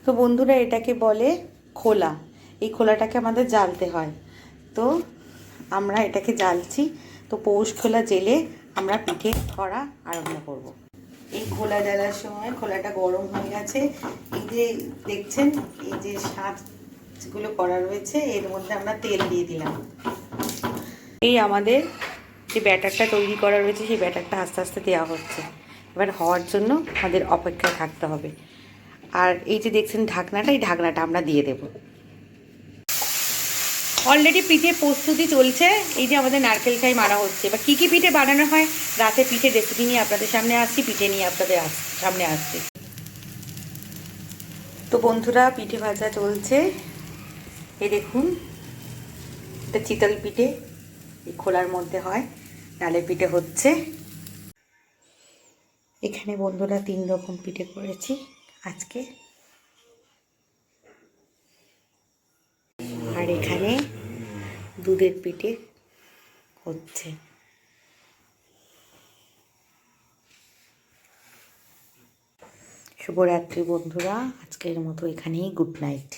তো বন্ধুরা, এটাকে বলে খোলা। এই খোলাটাকে আমাদের জ্বালতে হয়। তো আমরা এটাকে জ্বালছি। তো পৌষ খোলা জেলে আমরা পিঠে করা আরম্ভ করব। এই খোলা জ্বালার সময় খোলাটা গরম হয়ে গেছে। এই যে দেখছেন, এই যে সাজগুলো করা রয়েছে, এর মধ্যে আমরা তেল দিয়ে দিলাম। এই আমাদের যে ব্যাটারটা তৈরি করা রয়েছে, সেই ব্যাটারটা আস্তে আস্তে দেওয়া হচ্ছে। এবার হওয়ার জন্য আমাদের অপেক্ষায় থাকতে হবে। আর এই যে দেখছেন ঢাকনাটা, এই ঢাকনাটা আমরা দিয়ে দেব। অলরেডি পিঠে প্রস্তুতি চলছে। এই যে আমাদের নারকেল ছাই মারা হচ্ছে। এবার কী কী পিঠে বানানো হয়, রাতে পিঠে রেসিপি নিয়ে আপনাদের সামনে আসছি, পিঠে নিয়ে আপনাদের সামনে আসছি। তো বন্ধুরা, পিঠে ভাজা চলছে। এই দেখুন, এটা চিতল পিঠে, এই খোলার মধ্যে হয়। ডালের পিঠে হচ্ছে। এখানে বন্ধুরা 3 রকম পিঠে করেছি আজকে। আর এখানে দুধের পিঠে হচ্ছে। শুভরাত্রি বন্ধুরা, আজকের মতো এখানেই গুড নাইট।